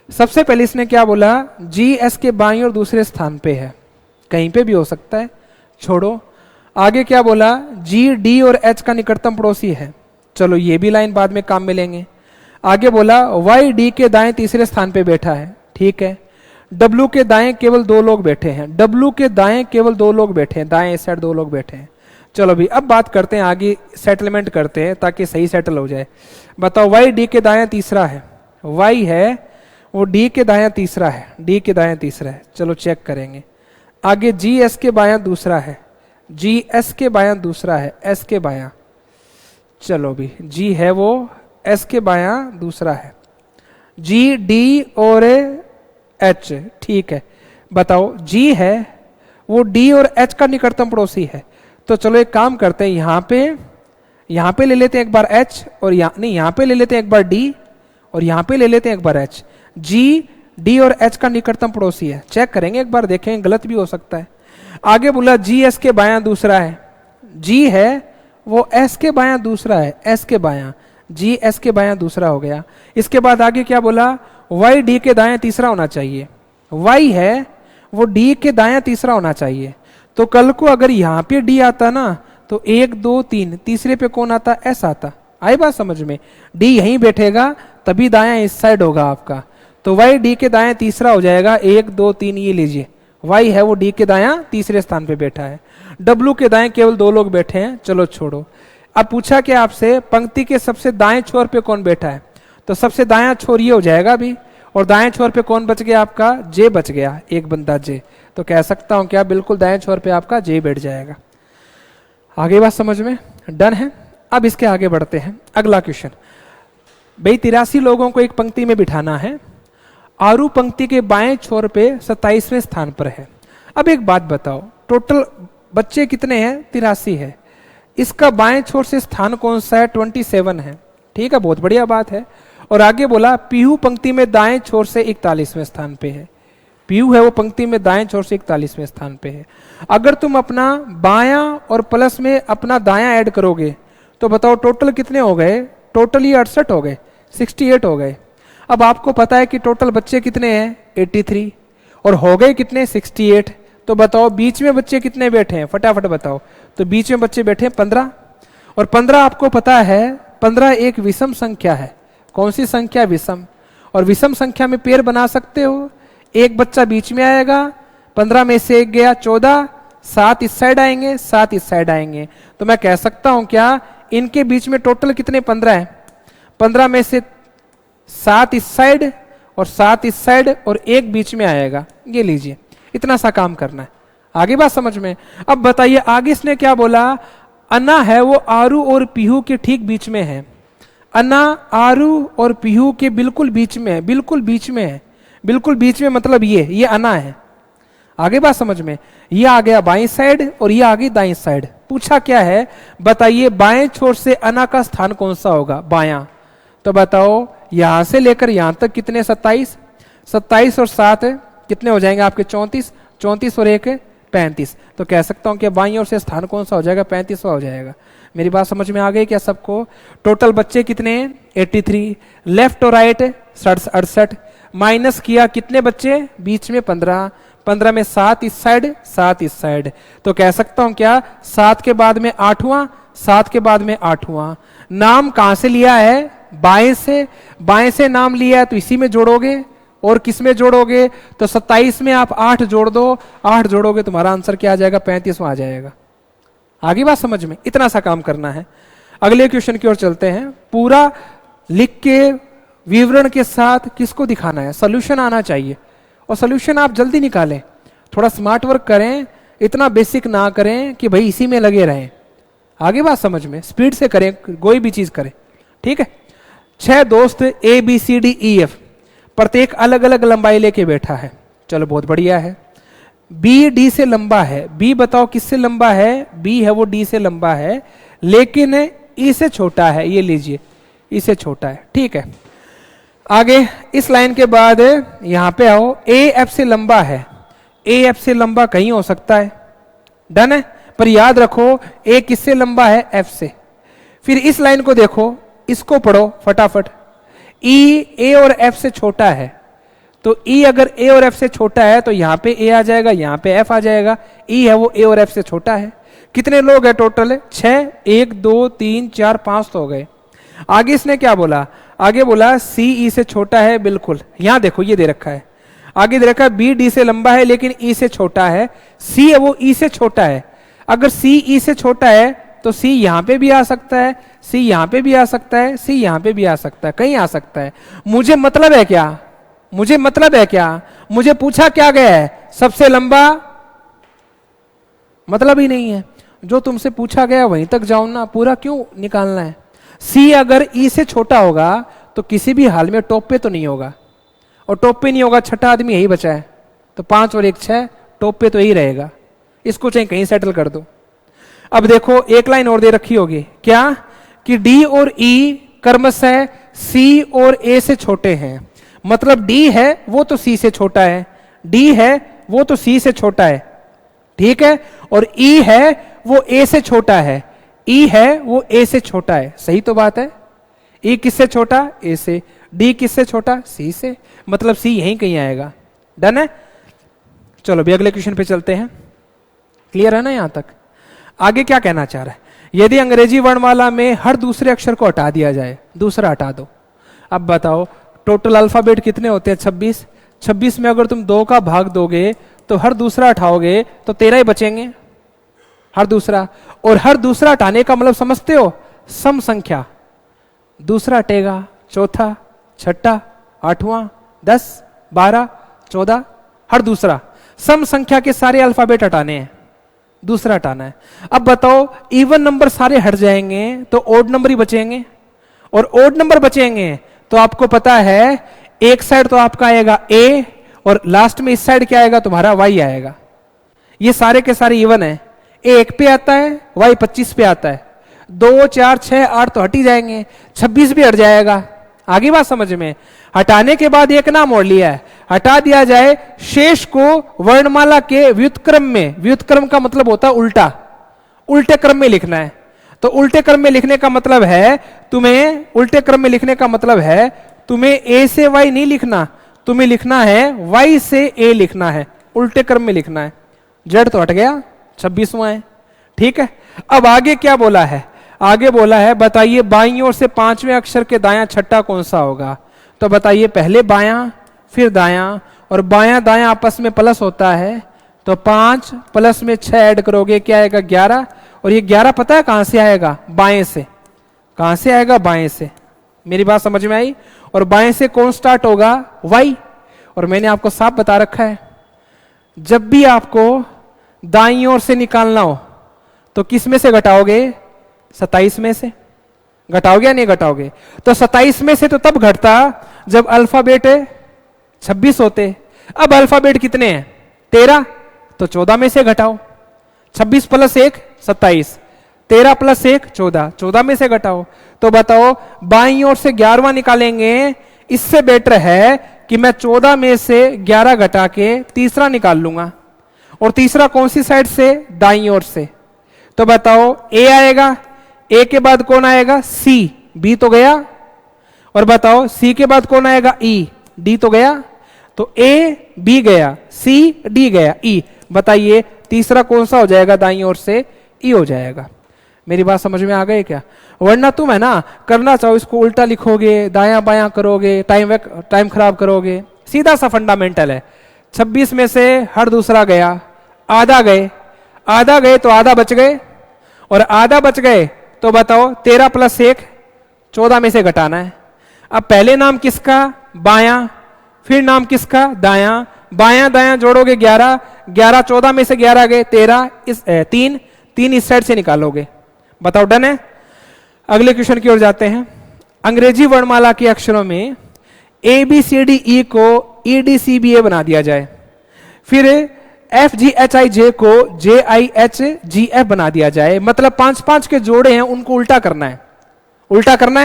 सबसे पहले इसने क्या बोला, जी एस के बाईं और दूसरे स्थान पे है, कहीं पे भी हो सकता है, छोड़ो। आगे क्या बोला, जी डी और एच का निकटतम पड़ोसी है, चलो ये भी लाइन बाद में काम में लेंगे। आगे बोला वाई डी के दाएं तीसरे स्थान पे बैठा है, ठीक है। डब्ल्यू के दाएं केवल 2 लोग बैठे हैं, डब्ल्यू के दाएं केवल 2 लोग बैठे हैं, दाएं इस साइड 2 लोग बैठे हैं। चलो भी अब बात करते हैं, आगे सेटलमेंट करते हैं ताकि सही सेटल हो जाए। बताओ वाई डी के दाएं तीसरा है, वाई है वो डी के दाएं तीसरा है, डी के दाएं तीसरा है, चलो चेक करेंगे। आगे जी एस के बायां दूसरा है, जी एस के बायां दूसरा है, एस के बायां, चलो भी जी है वो एस के बायां दूसरा है, जी डी और एच, ठीक है। बताओ जी है वो डी और एच का निकटतम पड़ोसी है, तो चलो एक काम करते हैं, यहां पे ले लेते हैं एक बार एच, और यहां पे ले लेते हैं एक बार डी, और यहां पे ले लेते हैं एक बार एच। जी डी और एच का निकटतम पड़ोसी है, चेक करेंगे एक बार, देखेंगे गलत भी हो सकता है। आगे बोला जी एस के बायां दूसरा है, जी है वो एस के बायां दूसरा है, एस के बायां, जी एस के बायां दूसरा हो गया। इसके बाद आगे क्या बोला, वाई डी के दायां तीसरा होना चाहिए, वाई है वो डी के दायां तीसरा होना चाहिए। तो कल को अगर यहां पे डी आता ना, तो 1 2 3 तीसरे पे कौन आता, एस आता। आई बात समझ में, डी यहीं बैठेगा तभी दायां इस साइड होगा आपका, तो वाई डी के दायां तीसरा हो जाएगा। 1 2 3 ये लीजिए, वाई है वो डी के दायां तीसरे स्थान पे बैठा है, डब्ल्यू के दाएं केवल 2 लोग बैठे हैं, चलो छोड़ो। अब पूछा क्या आपसे, पंक्ति के सबसे दाएं छोर पे कौन बैठा है, तो सबसे दायां छोर ये हो जाएगा अभी, और दाएं छोर पे कौन बच गया आपका, जे बच गया, एक बंदा जे, तो कह सकता हूं क्या, बिल्कुल दाएं छोर पे आपका जे बैठ जाएगा। आगे बात समझ में, डन है। अब इसके आगे बढ़ते हैं। अगला क्वेश्चन भाई, 83 लोगों को एक पंक्ति में बिठाना है, आरू पंक्ति के बाएं छोर पे 27वें स्थान पर है। अब एक बात बताओ, टोटल बच्चे कितने हैं, 83 है, इसका बाएं छोर से स्थान कौन सा है, 27 है, ठीक है, बहुत बढ़िया बात है। और आगे बोला पीहू पंक्ति में दाएं छोर से 41वें स्थान पे है, पीयू है वो पंक्ति में दाएं छोर से 41वें स्थान पे है। अगर तुम अपना बायां और प्लस में अपना दायां ऐड करोगे तो बताओ टोटल कितने हो गए, टोटल ये 68 हो गए, 68 हो गए। अब आपको पता है कि टोटल बच्चे कितने हैं, 83, और हो गए कितने, 68। तो बताओ बीच में बच्चे कितने बैठे हैं, फटाफट बताओ। तो बीच में बच्चे बैठे हैं 15, और 15 आपको पता है 15 एक विषम संख्या है। कौन सी संख्या, विषम। और विषम संख्या में पेयर बना सकते हो, एक बच्चा बीच में आएगा, 15 में से एक गया 14, 7 इस साइड आएंगे, 7 इस साइड आएंगे। तो मैं कह सकता हूं क्या, इनके बीच में टोटल कितने 15 है, 15 में से 7 इस साइड और 7 इस साइड और एक बीच में आएगा। ये लीजिए, इतना सा काम करना है। आगे बात समझ में। अब बताइए आगे इसने क्या बोला, अन्ना है वो आरू और पीहू के ठीक बीच में है, अन्ना आरू और पीहू के बिल्कुल बीच में है, बिल्कुल बीच में है, बिल्कुल बीच में मतलब ये अन्ना है। आगे बात समझ में, ये आ गया बाईं साइड और ये आ गई दाईं साइड। पूछा क्या है, बताइए बाएं छोर से अन्ना का स्थान कौन सा होगा, बायां। तो बताओ यहां से लेकर यहां तक कितने, 27, 27 और 7 कितने हो जाएंगे आपके, 34, 34 और 1 35। तो कह सकता हूं कि बाईं ओर से स्थान कौन सा हो जाएगा, 35वां हो जाएगा। मेरी बात समझ में आ गई क्या सबको। टोटल बच्चे कितने हैं, 83, लेफ्ट और राइट 68, माइनस किया कितने बच्चे, बीच में 15, 15 में 7 इस साइड, 7 इस साइड। तो कह सकता हूं क्या, 7 के बाद में 8वां, 7 के बाद में 8वां। नाम कहां से लिया है, बाएं से, बाएं से नाम लिया है तो इसी में जोड़ोगे, और किस में जोड़ोगे, तो 27 में आप 8 जोड़ दो, 8 जोड़ोगे तुम्हारा आंसर क्या आ जाएगा, 35वां आ जाएगा। आगे बात समझ में, इतना सा काम करना है। अगले क्वेश्चन की ओर चलते हैं। पूरा लिख के विवरण के साथ किसको दिखाना है, सॉल्यूशन आना चाहिए, और सॉल्यूशन आप जल्दी निकालें, थोड़ा स्मार्ट वर्क करें, इतना बेसिक ना करें कि भाई इसी में लगे रहें। आगे बात समझ में, स्पीड से करें, कोई भी चीज करें, ठीक है। 6 दोस्त ABCDEF, प्रत्येक अलग अलग लंबाई लेके बैठा है। चलो बहुत बढ़िया है। B D से लंबा है। B बताओ किससे लंबा है? B है वो D से लंबा है, लेकिन E से छोटा है। ये लीजिए, E से छोटा है, ठीक है। आगे इस लाइन के बाद यहां पे आओ, A F से लंबा है। A F से लंबा कहीं हो सकता है, डन है, पर याद रखो A किससे लंबा है? F से। फिर इस लाइन को देखो, इसको पढ़ो फटाफट। E A और F से छोटा है, तो E अगर A और F से छोटा है तो यहां पे A आ जाएगा, यहां पे F आ जाएगा। E है वो A और F से छोटा है। कितने लोग हैं टोटल? 6, 1 2 3 4 5 तो हो गए। आगे इसने क्या बोला? आगे बोला C E से छोटा है, बिल्कुल। यहां देखो ये दे रखा है, आगे दे रखा है B D से लंबा है लेकिन E से छोटा है। C है वो E से छोटा है। अगर C E से छोटा है तो C यहां पे भी आ सकता है, C यहां पे भी आ सकता है, C यहां पे भी आ सकता है, कहीं आ सकता है। मुझे मतलब है क्या? मुझे मतलब है क्या? मुझे पूछा क्या गया है? सबसे लंबा? मतलब ही नहीं है। जो तुमसे पूछा गया वहीं तक जाओ ना, पूरा क्यों निकालना है? C अगर E से छोटा होगा तो किसी भी हाल में टॉप पे तो नहीं होगा, और टॉप पे नहीं होगा, छठा आदमी यही बचा है, तो 5 और 1 6, टॉप पे तो यही रहेगा। इसको चाहे कहीं सेटल कर दो। अब देखो एक लाइन और दे रखी होगी, क्या कि D और E क्रमशः C और A से छोटे हैं। मतलब D है वो तो C से छोटा है, D है वो तो C से छोटा है, ठीक है, और E है वो A से छोटा है, E है वो A से छोटा है। सही तो बात है। E किससे छोटा? A से। D किससे छोटा? C से। मतलब C यहीं कहीं आएगा। डन है। चलो भी अगले क्वेश्चन पे चलते हैं। क्लियर है ना यहां तक? आगे क्या कहना चाह रहा है? यदि अंग्रेजी वर्णमाला में हर दूसरे अक्षर को हटा दिया जाए, दूसरा हटा दो। अब बताओ टोटल अल्फाबेट कितने होते हैं? 26। 26 में अगर तुम 2 का भाग दोगे तो हर दूसरा हटाओगे तो 13 ही बचेंगे, हर दूसरा। और हर दूसरा हटाने का मतलब समझते हो? सम संख्या। दूसरा हटेगा, चौथा, छठा, 8वां, 10, 12, 14, हर दूसरा। सम संख्या के सारे अल्फाबेट हटाने हैं, दूसरा हटाना है। अब बताओ इवन नंबर सारे हट जाएंगे तो ओड नंबर ही बचेंगे, और ओड नंबर बचेंगे तो आपको पता है एक साइड तो आपका आएगा A, और लास्ट में इस साइड क्या आएगा? तुम्हारा Y आएगा। ये सारे के सारे इवन है। A 1 पे आता है, Y 25 पे आता है। 2 4 6 8 तो हट ही जाएंगे, 26 भी हट जाएगा। आगे बात समझ में? हटाने के बाद एक नाम और लिया है, हटा दिया जाए, शेष को वर्णमाला के व्युत्क्रम में, व्युत्क्रम का मतलब होता है उल्टा, उल्टे क्रम में लिखना है। तो उल्टे क्रम में लिखने का मतलब है तुम्हें, उल्टे क्रम में लिखने का मतलब है तुम्हें A से Y नहीं लिखना, तुम्हें लिखना है Y से A लिखना है, उल्टे क्रम में लिखना है। Z तो हट गया, 26वां है, ठीक है। अब आगे क्या बोला है? आगे बोला है बताइए बाईं ओर से 5वें अक्षर के दायां छठा कौन सा होगा? तो बताइए पहले बायां फिर दायां, और बायां दायां आपस में प्लस होता है, तो 5 प्लस में 6 ऐड करोगे क्या आएगा? 11। और ये 11 पता है कहां से आएगा? बाएं से। कहां से आएगा? बाएं से। मेरी बात समझ में आई? और बाएं से कौन स्टार्ट होगा? Y। और मैंने आपको साफ बता रखा है जब भी आपको दाईं ओर से निकालना हो तो किस में से घटाओगे? 27 में से। घटाओगे या नहीं घटाओगे? तो 27 में से तो तब घटता जब अल्फाबेट 26 होते। अब अल्फाबेट कितने हैं? 13, तो 14 में से घटाओ। 26 प्लस 1 27, 13 प्लस 1 14, 14 में से घटाओ। तो बताओ बाईं ओर से 11वां निकालेंगे, इससे बेटर है कि मैं 14 में से 11 घटा के तीसरा निकाल लूंगा। और तीसरा कौन सी साइड से? दाईं ओर से। तो बताओ A आएगा, A के बाद कौन आएगा? C, B तो गया। और बताओ C के बाद कौन आएगा? E, D तो गया। तो A B गया, C D गया, E। बताइए तीसरा कौन सा हो जाएगा? दाईं ओर से E हो जाएगा। मेरी बात समझ में आ गई क्या? वरना तुम है ना करना चाहो इसको उल्टा लिखोगे, दायां बायां करोगे, टाइम खराब करोगे। सीधा सा फंडामेंटल है। 26 में से हर दूसरा गया, आधा गए, आधा गए तो आधा बच गए, और आधा बच गए तो बताओ 13 प्लस 1 14 में से घटाना है। अब पहले नाम किसका, बायां, फिर नाम किसका, दायां, बायां दायां जोड़ोगे 11, 11 14 में से 11 गए 13, इस 3 इस साइड से निकालोगे। बताओ डन है। अगले क्वेश्चन की ओर जाते हैं। अंग्रेजी वर्णमाला के अक्षरों में ABCDE को EDCBA बना दिया जाए, फिर FGHIJ को JIHGF बना दिया जाए, मतलब 5-5 के जोड़े हैं उनको उल्टा करना है। उल्टा करना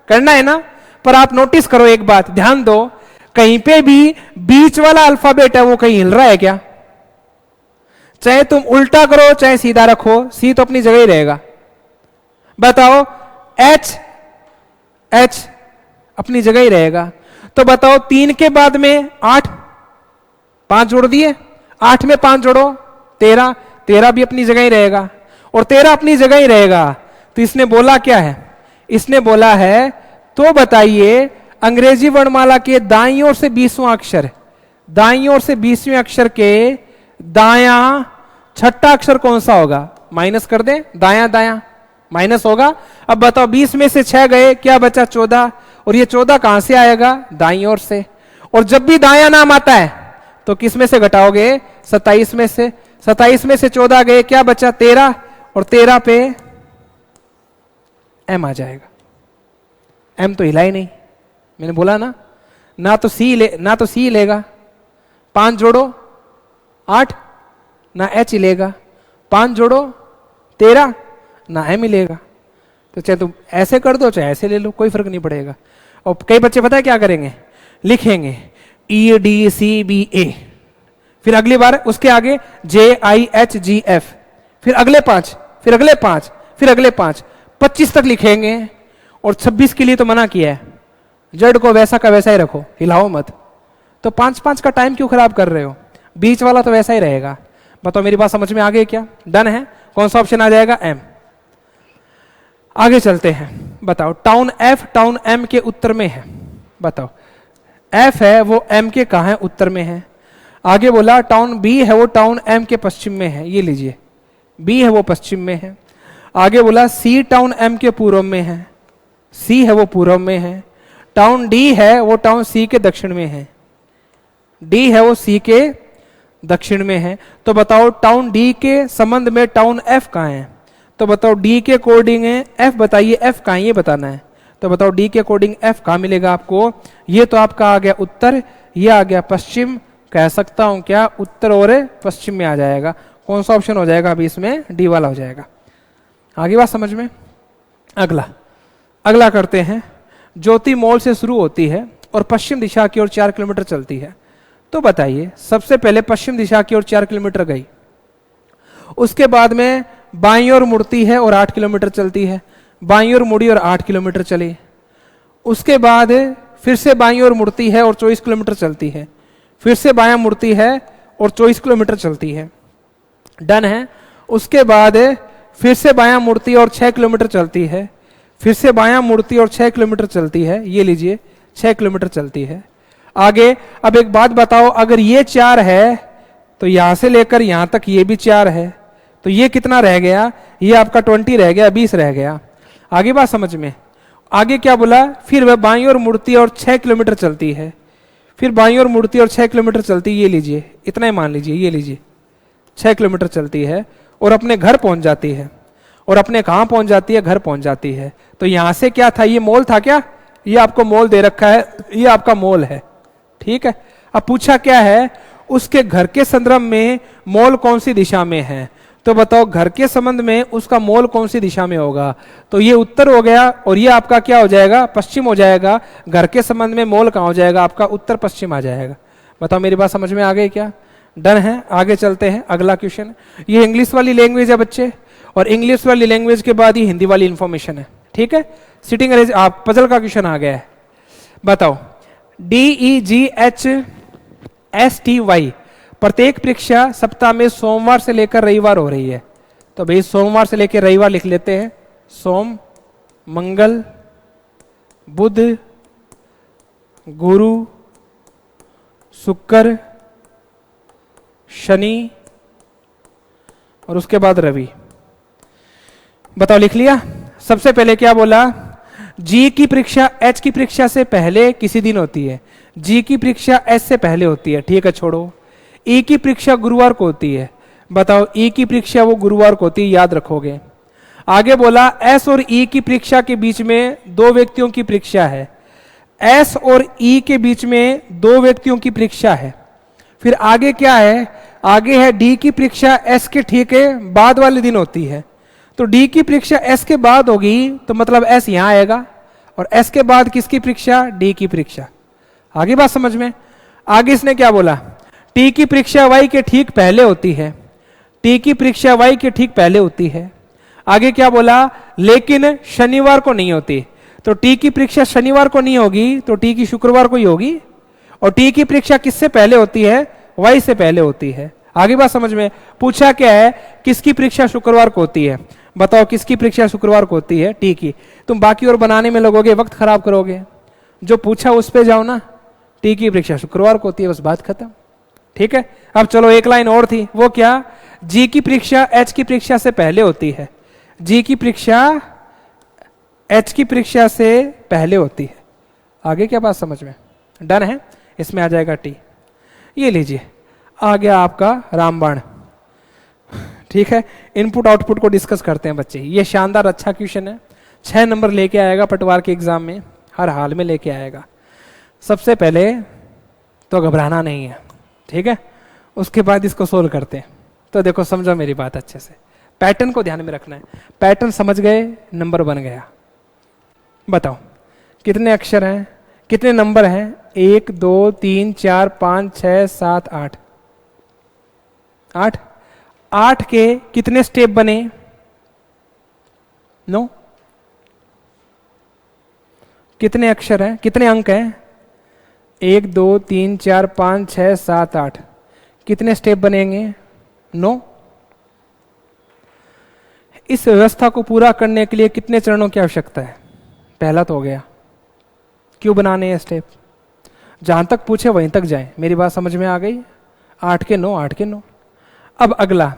है ना। पर आप नोटिस करो एक बात, ध्यान दो, कहीं पे भी बीच वाला अल्फाबेट है वो कहीं हिल रहा है क्या? चाहे तुम उल्टा करो चाहे सीधा रखो, सी तो अपनी जगह ही रहेगा। बताओ H अपनी जगह ही रहेगा। तो बताओ 3 के बाद में 8, 5 जोड़ दिए, 8 में 5 जोड़ो 13, 13 भी अपनी जगह ही रहेगा और 13 अपनी जगह ही रहेगा। तो इसने बोला क्या है, इसने बोला है तो बताइए अंग्रेजी वर्णमाला के दाईं ओर से 20वां अक्षर, दाईं ओर से 20वें अक्षर के दायां छठा अक्षर कौन सा होगा? माइनस कर दें, दायां दायां माइनस होगा। अब बताओ 20 में से 6 गए, क्या बचा? 14, और ये 14 कहां से आएगा? दाईं ओर से। और जब भी दायां नाम आता है तो किस में से घटाओगे? 27 में से। 27 में से 14 गए, क्या बचा? 13, और 13 पे M आ जाएगा। M तो हिला ही नहीं, मैंने बोला ना तो C लेगा, 5 जोड़ो 8, ना H लेगा, 5 जोड़ो 13, ना M मिलेगा। तो चाहे तुम ऐसे कर दो चाहे ऐसे ले लो, कोई फर्क नहीं पड़ेगा। और कई बच्चे पता है क्या करेंगे, लिखेंगे EDCBA, फिर अगली बार उसके आगे JIHGF, फिर अगले 5, फिर अगले 5, फिर अगले 5, 25 तक लिखेंगे। और 26 के लिए तो मना किया है, जड़ को वैसा का वैसा ही रखो, हिलाओ मत। तो 5-5 का टाइम क्यों खराब कर रहे हो? बीच वाला तो वैसा ही रहेगा। बताओ मेरी बात समझ में आ गई क्या? डन है। कौन सा ऑप्शन आ जाएगा? M। आगे चलते हैं। बताओ टाउन F टाउन M के उत्तर में है। बताओ F है वो M के कहां है? उत्तर में है। आगे बोला टाउन B है वो टाउन M के पश्चिम में है, ये लीजिए B है वो पश्चिम में है। आगे बोला C टाउन M के पूर्व में है, C है वो पूर्व में है। टाउन D है वो टाउन C के दक्षिण में है, D है वो C के दक्षिण में है। तो बताओ टाउन D के संबंध में टाउन F कहां है? तो बताओ D के अकॉर्डिंग है F, बताइए F कहां, ये बताना है। तो बताओ D के अकॉर्डिंग F कहां मिलेगा आपको? ये तो आपका आ गया उत्तर, ये आ गया पश्चिम, कह सकता हूं क्या उत्तर और पश्चिम में आ जाएगा। कौन सा ऑप्शन हो जाएगा अभी इसमें? D वाला हो जाएगा। आगे बात समझ में। अगला करते हैं। ज्योति मॉल से शुरू होती है और पश्चिम दिशा की ओर 4 किलोमीटर चलती है। तो बताइए सबसे पहले पश्चिम दिशा की ओर 4 किलोमीटर गई, उसके बाद में बाईं ओर मुड़ती है और 8 किलोमीटर चलती है, बाईं ओर मुड़ी और 8 किलोमीटर चली। उसके बाद फिर से बाईं ओर मुड़ती है और 24 किलोमीटर चलती है, फिर से बायां मुड़ती है और 24 किलोमीटर चलती है। डन है। उसके बाद फिर से बायां मुड़ती है और 6 किलोमीटर चलती है, फिर से बायां मुड़ती और 6 किलोमीटर चलती है, ये लीजिए 6 किलोमीटर चलती है। आगे अब एक बात बताओ, अगर ये 4 है तो यहां से लेकर यहां तक ये भी 4 है, तो ये कितना रह गया? ये आपका 20 रह गया, 20 रह गया। आगे बात समझ में। आगे क्या बोला? फिर वह बाईं ओर मुड़ती है और 6 किलोमीटर चलती है, फिर बाईं ओर मुड़ती और 6 किलोमीटर चलती है, ये लीजिए इतना ही मान लीजिए, ये लीजिए 6 किलोमीटर चलती है और अपने घर पहुंच जाती है। और अपने कहां पहुंच जाती है? घर पहुंच जाती है। तो यहां से क्या था? ये मोल था क्या? ये आपको मोल दे रखा है, ये आपका मोल है, ठीक है। अब पूछा क्या है? उसके घर के संदर्भ में मोल कौन सी दिशा में है? तो बताओ घर के संबंध में उसका मोल कौन सी दिशा में होगा? तो ये उत्तर हो गया और ये आपका क्या हो जाएगा? पश्चिम हो जाएगा। घर के संबंध में मोल कहां हो जाएगा? आपका उत्तर पश्चिम आ जाएगा। बताओ मेरी बात समझ में आ गई क्या? डन है। आगे चलते हैं। अगला क्वेश्चन, ये इंग्लिश वाली लैंग्वेज है बच्चे, और इंग्लिश वाली लैंग्वेज के बाद ही हिंदी वाली इंफॉर्मेशन है, ठीक है। सिटिंग अरेंज, आप पजल का क्वेश्चन आ गया है। बताओ DEGHSTY प्रत्येक परीक्षा सप्ताह में सोमवार से लेकर रविवार हो रही है। तो भाई सोमवार से लेकर रविवार लिख लेते हैं। सोम, मंगल, बुध, गुरु, शुक्र, शनि और उसके बाद रवि। बताओ लिख लिया? सबसे पहले क्या बोला, जी की परीक्षा एच की परीक्षा से पहले किसी दिन होती है, जी की परीक्षा एच से पहले होती है, ठीक है छोड़ो। ई की परीक्षा गुरुवार को होती है, बताओ ई की परीक्षा वो गुरुवार को होती है, याद रखोगे। आगे बोला एस और ई की परीक्षा के बीच में दो व्यक्तियों की परीक्षा है, एस और ई के बीच में दो व्यक्तियों की परीक्षा है। फिर आगे क्या है, आगे है डी की परीक्षा एस के ठीक है बाद वाले दिन होती है, तो डी की परीक्षा एस के बाद होगी तो मतलब एस यहां आएगा, और एस के बाद किसकी परीक्षा, डी की परीक्षा। आगे बात समझ में। आगे इसने क्या बोला, टी की परीक्षा वाई के ठीक पहले होती है, टी की परीक्षा वाई के ठीक पहले होती है। आगे क्या बोला, लेकिन शनिवार को नहीं होती, तो टी की परीक्षा शनिवार को नहीं होगी तो टी की शुक्रवार को ही होगी, और टी की परीक्षा किससे पहले होती है, वाई से पहले होती है। आगे बात समझ में। पूछा क्या है, किसकी परीक्षा शुक्रवार को होती है, बताओ किसकी परीक्षा शुक्रवार को होती है, टी की। तुम बाकी और बनाने में लगोगे, वक्त खराब करोगे, जो पूछा उस पे जाओ ना। टी की परीक्षा शुक्रवार को होती है, बस बात खत्म, ठीक है। अब चलो एक लाइन और थी, वो क्या, जी की परीक्षा एच की परीक्षा से पहले होती है, जी की परीक्षा एच की परीक्षा से पहले होती है। आगे क्या बात समझ में, डन है। इसमें आ जाएगा टी। ये लीजिए आ गया आपका रामबाण, ठीक है। इनपुट आउटपुट को डिस्कस करते हैं बच्चे। ये शानदार अच्छा क्वेश्चन है, 6 नंबर लेके आएगा पटवार के एग्जाम में, हर हाल में लेके आएगा। सबसे पहले तो घबराना नहीं है, ठीक है, उसके बाद इसको सोल्व करते हैं। तो देखो समझो मेरी बात अच्छे से, पैटर्न को ध्यान में रखना है। पैटर्न समझ गए, नंबर बन गया। बताओ कितने अक्षर हैं, कितने नंबर हैं, 1 2 3 4 5 6 7 8 8 8 के कितने स्टेप बने, 9। कितने अक्षर हैं, कितने अंक हैं, 1 2 3 4 5 6 7 8, कितने स्टेप बनेंगे, 9। इस व्यवस्था को पूरा करने के लिए कितने चरणों की आवश्यकता है, पहला तो हो गया। क्यों बनाने हैं स्टेप, जहां तक पूछे वहीं तक जाए। मेरी बात समझ में आ गई, 8 के 9 8 के 9। अब अगला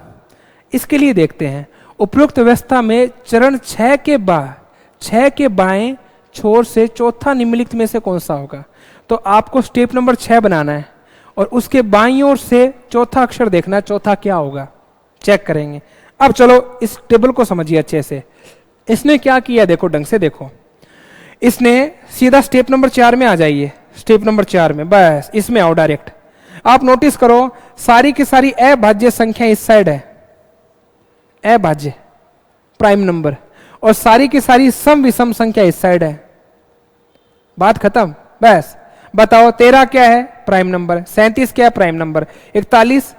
इसके लिए देखते हैं, उपरोक्त व्यवस्था में चरण 6 के बाएं छोर से चौथा निम्नलिखित में से कौन सा होगा। तो आपको स्टेप नंबर 6 बनाना है और उसके बाईं ओर से चौथा अक्षर देखना है, चौथा क्या होगा चेक करेंगे। अब चलो इस टेबल को समझिए अच्छे से। इसने क्या किया, देखो ढंग से देखो, इसने सीधा स्टेप नंबर 4 में आ जाइए, स्टेप नंबर 4 में, बस इसमें आओ डायरेक्ट। आप नोटिस करो सारी की सारी अभाज्य संख्या इस साइड है, अभाज्य प्राइम नंबर, और सारी की सारी सम विषम संख्या इस साइड है। बात खत्म। बस बताओ 13 क्या है, प्राइम नंबर, 37 क्या है, प्राइम नंबर, 41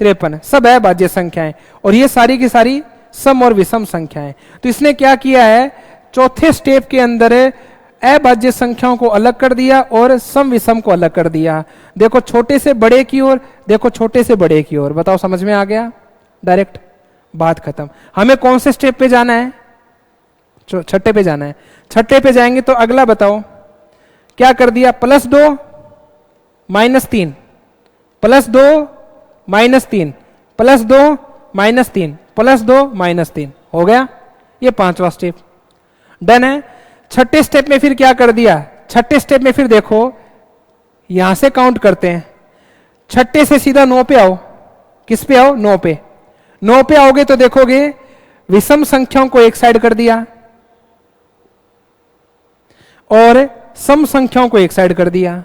53 सब अभाज्य संख्याएं, और ये सारी की सारी सम और विषम संख्याएं। तो इसने क्या किया है, चौथे स्टेप के अंदर अभाज्य संख्याओं को अलग कर दिया और सम विषम को अलग कर दिया। देखो छोटे से बड़े की ओर, देखो छोटे से बड़े की ओर। बताओ समझ में आ गया, डायरेक्ट बात खत्म। हमें कौन से स्टेप पे जाना है, छठे पे जाना है। छठे पे जाएंगे तो अगला बताओ क्या कर दिया, +2 -3 +2 -3 +2 -3 +2 -3 हो गया। ये 5वां स्टेप डन है। छठे स्टेप में फिर क्या कर दिया, छठे स्टेप में फिर देखो यहां से काउंट करते हैं, छठे से सीधा 9 पे आओ। किस पे आओ, 9 पे। 9 पे आओगे तो देखोगे विषम संख्याओं को एक साइड कर दिया और सम संख्याओं को एक साइड कर दिया।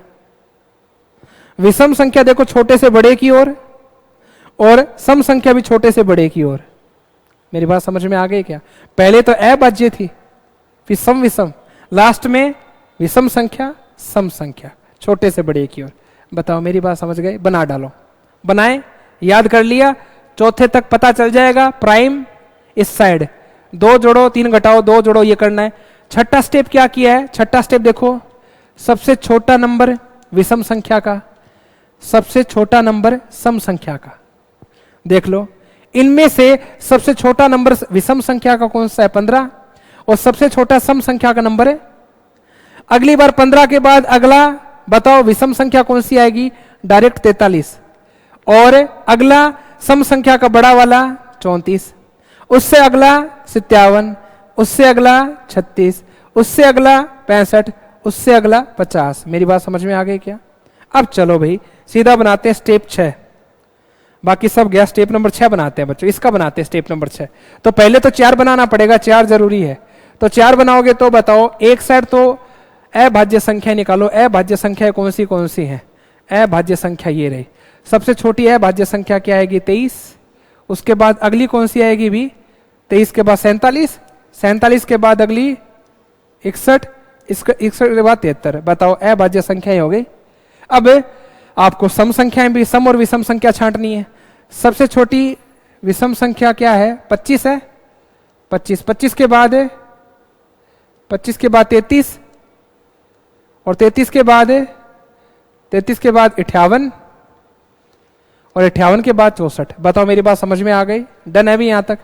विषम संख्या देखो छोटे से बड़े की ओर और सम संख्या भी छोटे से बड़े की ओर। मेरी बात समझ में आ गई क्या, पहले तो अभाज्य थी, फिर सम विषम, लास्ट में विषम संख्या सम संख्या छोटे से बड़े की ओर। बताओ मेरी बात समझ गए, बना डालो। बनाए, याद कर लिया, चौथे तक पता चल जाएगा। प्राइम इस साइड, 2 जोड़ो 3 घटाओ 2 जोड़ो, ये करना है। छठा स्टेप क्या किया है, छठा स्टेप देखो, सबसे छोटा नंबर विषम संख्या का, सबसे छोटा नंबर सम संख्या का। देख लो इनमें से सबसे छोटा नंबर विषम संख्या का कौन सा है, 15, और सबसे छोटा सम संख्या का नंबर है। अगली बार 15 के बाद अगला बताओ विषम संख्या कौन सी आएगी, डायरेक्ट 43, और अगला सम संख्या का बड़ा वाला 34, उससे अगला 57, उससे अगला 36, उससे अगला 65, उससे अगला 50। मेरी बात समझ में आ गई क्या? अब चलो भाई सीधा बनाते हैं स्टेप 6। बाकी सब गया, स्टेप नंबर 6 बनाते हैं बच्चों। इसका बनाते हैं स्टेप नंबर 6। तो पहले तो 4 बनाना पड़ेगा, 4 जरूरी है। तो 4 बनाओगे तो बताओ, एक साइड तो अभाज्य संख्या निकालो। अभाज्य संख्या कौन सी है? अभाज्य संख्या ये रही। सबसे छोटी अभाज्य संख्या क्या आएगी? 23। उसके बाद अगली कौन सी आएगी भी? 23 के बाद 47, 47 के बाद अगली 61, 61 के बाद 73। बताओ अभाज्य संख्या हो गई। अब आपको सम संख्याएं भी, सम और विषम संख्या छांटनी है। सबसे छोटी विषम संख्या क्या है? 25 है। 25, 25 के बाद 33, और 33 के बाद 58, और 58 के बाद 64। बताओ मेरी बात समझ में आ गई? डन है भी यहां तक?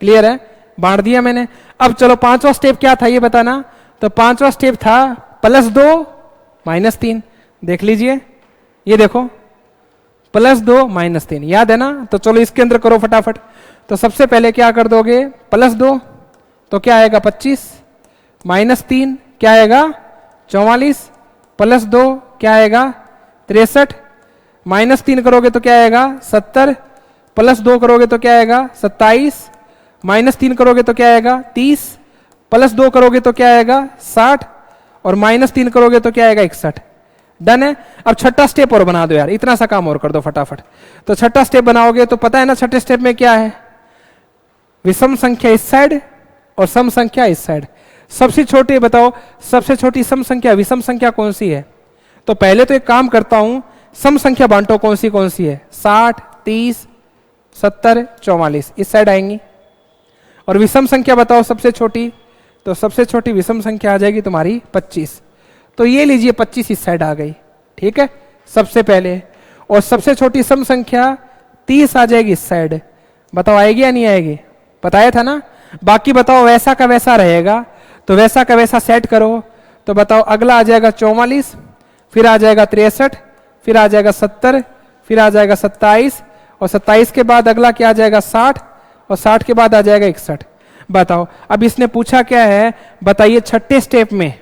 क्लियर है? बांट दिया मैंने। अब चलो पांचवा स्टेप क्या था ये बताना। तो पांचवा स्टेप था +2 -3। देख लीजिए, ये देखो +2 -3, याद है ना? तो चलो इसके अंदर करो फटाफट। तो सबसे पहले क्या कर दोगे? +2 तो क्या आएगा? 25, -3 क्या आएगा? 44, +2 क्या आएगा? 63, -3 करोगे तो क्या आएगा? 70, +2 करोगे तो क्या आएगा? 27, -3 करोगे तो क्या आएगा? 30, +2 करोगे तो क्या आएगा? 60, और -3 करोगे तो क्या आएगा? 61। डन है? अब छठा स्टेप और बना दो यार, इतना सा काम और कर दो फटाफट। तो छठा स्टेप बनाओगे तो पता है ना छठे स्टेप में क्या है? विषम संख्या इस साइड और सम संख्या इस साइड। सबसे छोटी बताओ, सबसे छोटी सम संख्या विषम संख्या कौन सी है? तो पहले तो एक काम करता हूं, सम संख्या बांटो कौन सी है? 60, 30, 70, 44 इस साइड आएंगी। और विषम संख्या बताओ सबसे छोटी। तो सबसे छोटी विषम संख्या आ जाएगी तुम्हारी 25। तो ये लीजिए 25 इस साइड आ गई, ठीक है सबसे पहले। और सबसे छोटी सम संख्या 30 आ जाएगी इस साइड। बताओ आएगी या नहीं आएगी? बताया था ना। बाकी बताओ वैसा का वैसा रहेगा, तो वैसा का वैसा सेट करो। तो बताओ अगला आ जाएगा 44, फिर आ जाएगा 63, फिर आ जाएगा 70, फिर आ जाएगा 27, और 27 के बाद अगला क्या आ जाएगा? 60, और 60 के बाद आ जाएगा 61। बताओ अब इसने पूछा क्या है? बताइए छठे स्टेप में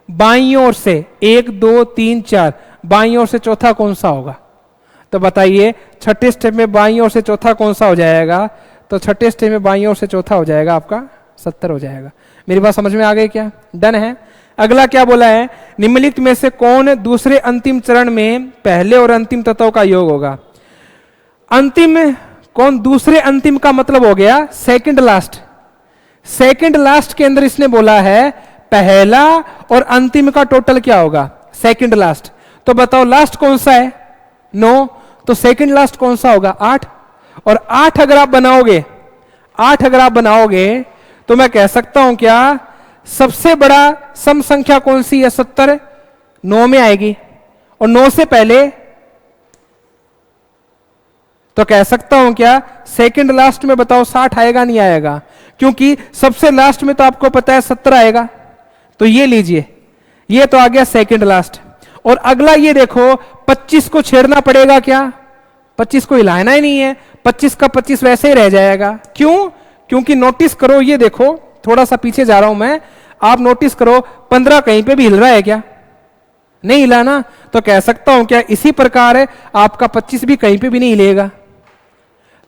बाईं ओर से 1, 2, 3, 4 बाईं ओर से चौथा कौन सा होगा? तो बताइए छठे स्टेप में बाईं ओर से चौथा कौन सा हो जाएगा? तो छठे स्टेप में बाईं ओर से चौथा हो जाएगा आपका 70 हो जाएगा। मेरी बात समझ में आ गई क्या? डन है। अगला क्या बोला है? निम्नलिखित में से कौन दूसरे अंतिम चरण में पहले और अंतिम तत्वों का योग होगा? अंतिम कौन? दूसरे अंतिम का मतलब हो गया सेकंड लास्ट। सेकंड लास्ट के अंदर इसने बोला है पहला और अंतिम का टोटल क्या होगा? Second last. तो बताओ लास्ट कौन सा है? 9। तो सेकंड लास्ट कौन सा होगा? 8। और 8 अगर आप बनाओगे, 8 अगर आप बनाओगे तो मैं कह सकता हूं क्या सबसे बड़ा सम संख्या कौन सी है? 70 9 में आएगी। और 9 से पहले तो कह सकता हूं क्या सेकंड लास्ट में बताओ 60 आएगा नहीं आएगा? क्योंकि सबसे लास्ट में तो आपको पता है 70 आएगा। तो ये लीजिए, ये तो आ गया सेकंड लास्ट। और अगला ये देखो 25 को छेड़ना पड़ेगा क्या? 25 को हिलाना ही नहीं है, 25 का 25 वैसे ही रह जाएगा। क्यों? क्योंकि नोटिस करो, ये देखो थोड़ा सा पीछे जा रहा हूं मैं, आप नोटिस करो 15 कहीं पे भी हिल रहा है क्या? नहीं हिला ना। तो कह सकता हूं क्या इसी प्रकार है आपका 25 भी कहीं पे भी नहीं हिलेगा।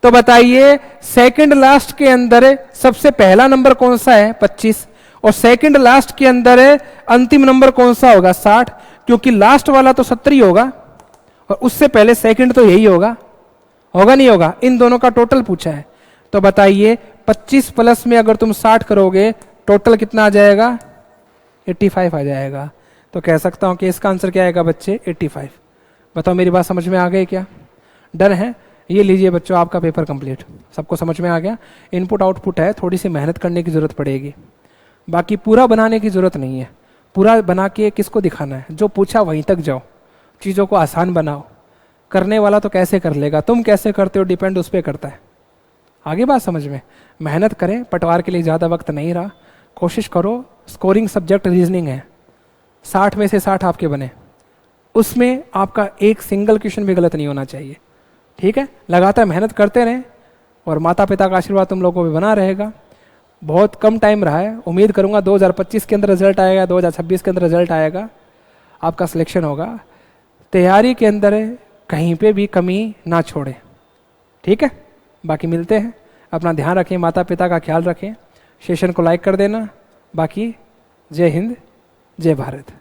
तो बताइए सेकंड लास्ट के अंदर सबसे पहला नंबर कौन सा है? 25। और सेकंड लास्ट के अंदर अंतिम नंबर कौन सा होगा? 60। क्योंकि लास्ट वाला तो 70 ही होगा और उससे पहले सेकंड तो यही होगा। होगा नहीं होगा? इन दोनों का टोटल पूछा है। तो बताइए 25 प्लस में अगर तुम 60 करोगे टोटल कितना आ जाएगा? 85 आ जाएगा। तो कह सकता हूं कि इसका आंसर क्या आएगा बच्चे? 85। बताओ मेरी बात समझ में आ गई क्या? डन है? ये लीजिए बच्चों आपका पेपर कंप्लीट। सबको समझ में आ गया? इनपुट आउटपुट है, थोड़ी सी मेहनत करने की जरूरत पड़ेगी, बाकी पूरा बनाने की जरूरत नहीं है। पूरा बना के किसको दिखाना है? जो पूछा वहीं तक जाओ, चीज़ों को आसान बनाओ। करने वाला तो कैसे कर लेगा, तुम कैसे करते हो डिपेंड उस पर करता है। आगे बात समझ में? मेहनत करें, पटवार के लिए ज़्यादा वक्त नहीं रहा, कोशिश करो। स्कोरिंग सब्जेक्ट रीजनिंग है, 60 में से 60 आपके बने, उसमें आपका एक सिंगल क्वेश्चन भी गलत नहीं होना चाहिए। ठीक है? लगातार मेहनत करते रहें और माता पिता का आशीर्वाद तुम लोगों को भी बना रहेगा। बहुत कम टाइम रहा है, उम्मीद करूंगा 2025 के अंदर रिजल्ट आएगा, 2026 के अंदर रिजल्ट आएगा, आपका सिलेक्शन होगा। तैयारी के अंदर कहीं पे भी कमी ना छोड़ें, ठीक है। बाकी मिलते हैं, अपना ध्यान रखें, माता पिता का ख्याल रखें, सेशन को लाइक कर देना। बाकी जय हिंद, जय भारत।